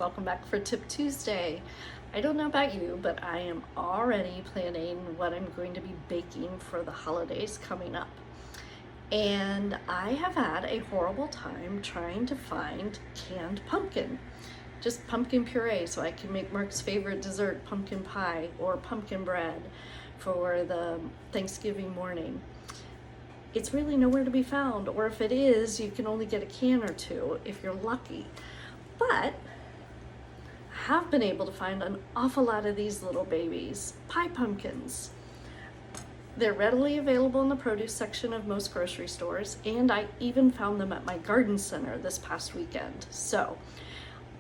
Welcome back for Tip Tuesday. I don't know about you, but I am already planning what I'm going to be baking for the holidays coming up. And I have had a horrible time trying to find canned pumpkin. Just pumpkin puree so I can make Mark's favorite dessert, pumpkin pie or pumpkin bread for the Thanksgiving morning. It's really nowhere to be found, or if it is, you can only get a can or two if you're lucky. But have been able to find an awful lot of these little babies, pie pumpkins. They're readily available in the produce section of most grocery stores, and I even found them at my garden center this past weekend. So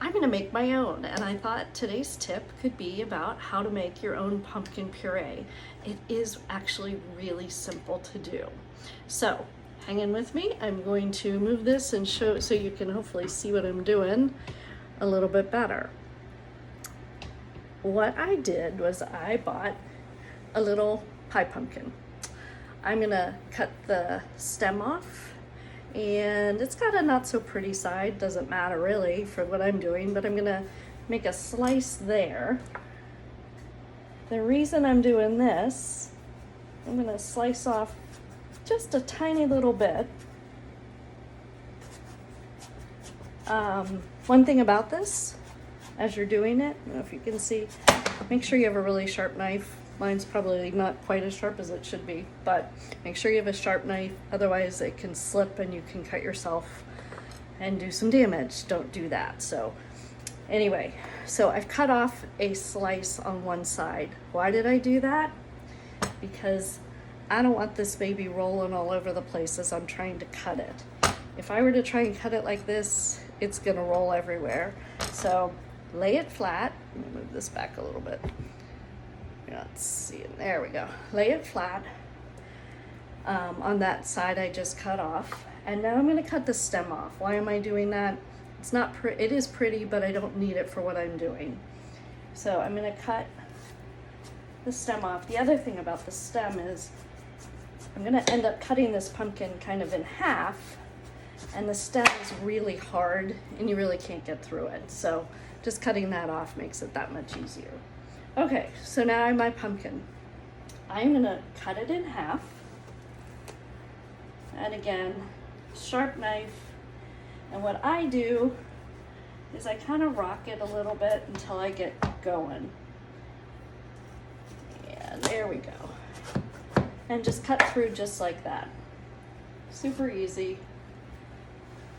I'm gonna make my own, and I thought today's tip could be about how to make your own pumpkin puree. It is actually really simple to do. So hang in with me. I'm going to move this and show so you can hopefully see what I'm doing a little bit better. What I did was I bought a little pie pumpkin. I'm gonna cut the stem off, and it's got a not so pretty side, doesn't matter really for what I'm doing, but I'm gonna make a slice there. The reason I'm doing this, I'm gonna slice off just a tiny little bit. One thing about this, as you're doing it, I don't know if you can see, make sure you have a really sharp knife. Mine's probably not quite as sharp as it should be, but make sure you have a sharp knife, otherwise it can slip and you can cut yourself and do some damage. Don't do that. So anyway, so I've cut off a slice on one side. Why did I do that? Because I don't want this baby rolling all over the place as I'm trying to cut it. If I were to try and cut it like this, it's gonna roll everywhere. So lay it flat. Let me move this back a little bit. You're not seeing. There we go. Lay it flat on that side I just cut off. And now I'm going to cut the stem off. Why am I doing that? It's not it is pretty, but I don't need it for what I'm doing. So I'm going to cut the stem off. The other thing about the stem is I'm going to end up cutting this pumpkin kind of in half, and the stem is really hard and you really can't get through it. So just cutting that off makes it that much easier. Okay, so now I have my pumpkin. I'm gonna cut it in half. And again, sharp knife. And what I do is I kind of rock it a little bit until I get going. And there we go. And just cut through just like that. Super easy.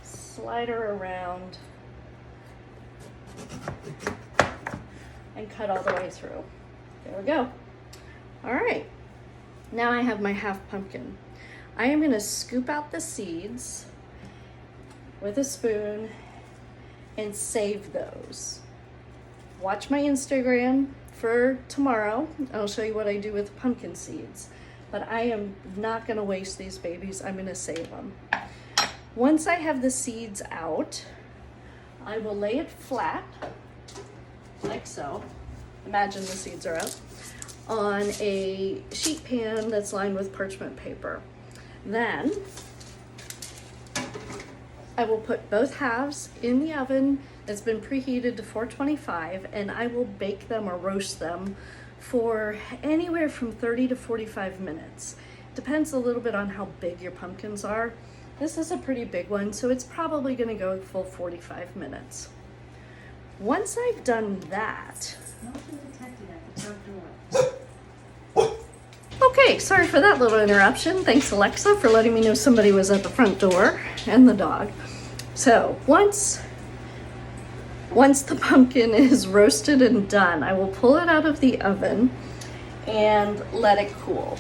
Slide her around and cut all the way through. There we go. All right, now I have my half pumpkin. I am gonna scoop out the seeds with a spoon and save those. Watch my Instagram for tomorrow. I'll show you what I do with pumpkin seeds, but I am not gonna waste these babies. I'm gonna save them. Once I have the seeds out, I will lay it flat, like so. Imagine the seeds are out, on a sheet pan that's lined with parchment paper. Then I will put both halves in the oven that's been preheated to 425, and I will bake them or roast them for anywhere from 30 to 45 minutes. Depends a little bit on how big your pumpkins are. This is a pretty big one, so it's probably gonna go full 45 minutes. Once I've done that, okay, sorry for that little interruption. Thanks, Alexa, for letting me know somebody was at the front door and the dog. So once the pumpkin is roasted and done, I will pull it out of the oven and let it cool.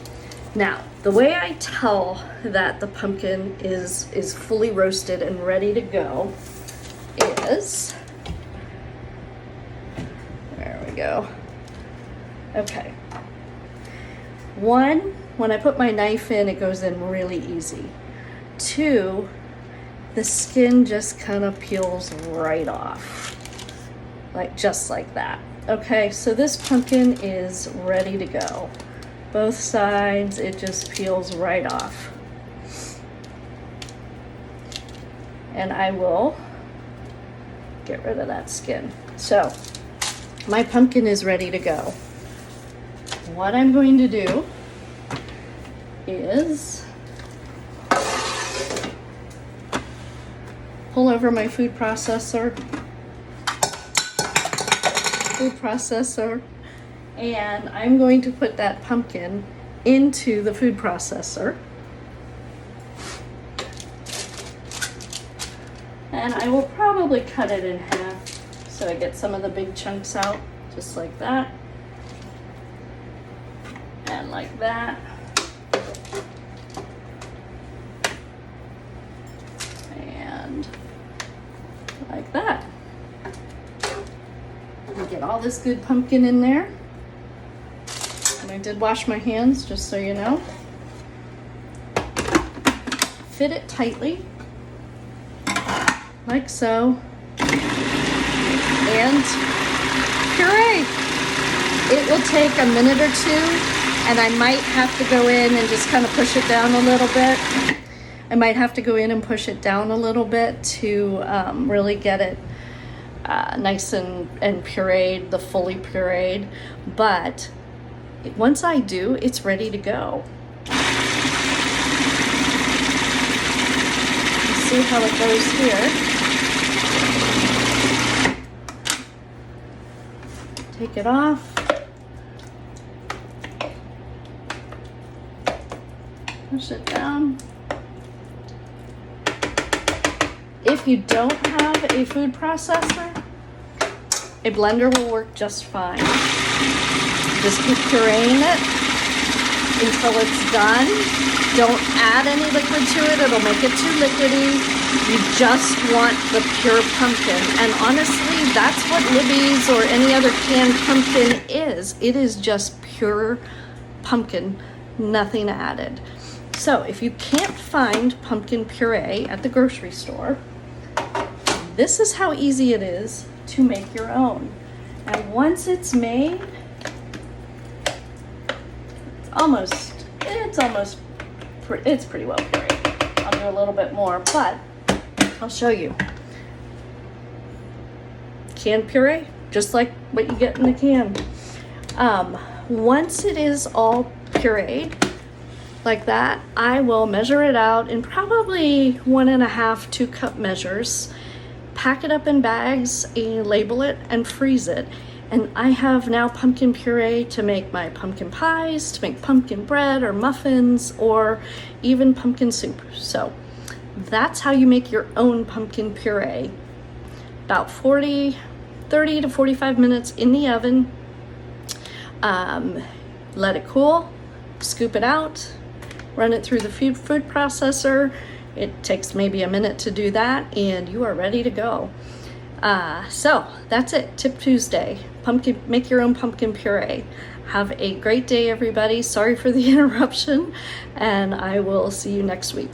Now, the way I tell that the pumpkin is fully roasted and ready to go is, there we go. Okay. One, when I put my knife in, it goes in really easy. Two, the skin just kind of peels right off, just like that. Okay, so this pumpkin is ready to go. Both sides, it just peels right off. And I will get rid of that skin. So my pumpkin is ready to go. What I'm going to do is pull over my food processor, and I'm going to put that pumpkin into the food processor. And I will probably cut it in half so I get some of the big chunks out, just like that. And like that. And like that. And get all this good pumpkin in there. And I did wash my hands, just so you know. Fit it tightly, like so. And puree. It will take a minute or two, and I might have to go in and just kind of push it down a little bit. I might have to go in and push it down a little bit to really get it nice and pureed, the fully pureed. But once I do, it's ready to go. See how it goes here. Take it off. Push it down. If you don't have a food processor, a blender will work just fine. Just keep pureeing it until it's done. Don't add any liquid to it, it'll make it too liquidy. You just want the pure pumpkin. And honestly, that's what Libby's or any other canned pumpkin is. It is just pure pumpkin, nothing added. So if you can't find pumpkin puree at the grocery store, this is how easy it is to make your own. And once it's made, it's pretty well pureed. I'll do a little bit more, but I'll show you. Canned puree, just like what you get in the can. Once it is all pureed like that, I will measure it out in probably 1.5 2-cup measures, pack it up in bags and label it and freeze it. And I have now pumpkin puree to make my pumpkin pies, to make pumpkin bread or muffins, or even pumpkin soup. So that's how you make your own pumpkin puree. About 30 to 45 minutes in the oven. Let it cool, scoop it out, run it through the food processor. It takes maybe a minute to do that, and you are ready to go. So that's it. Tip Tuesday. Make your own pumpkin puree. Have a great day, everybody. Sorry for the interruption, and I will see you next week.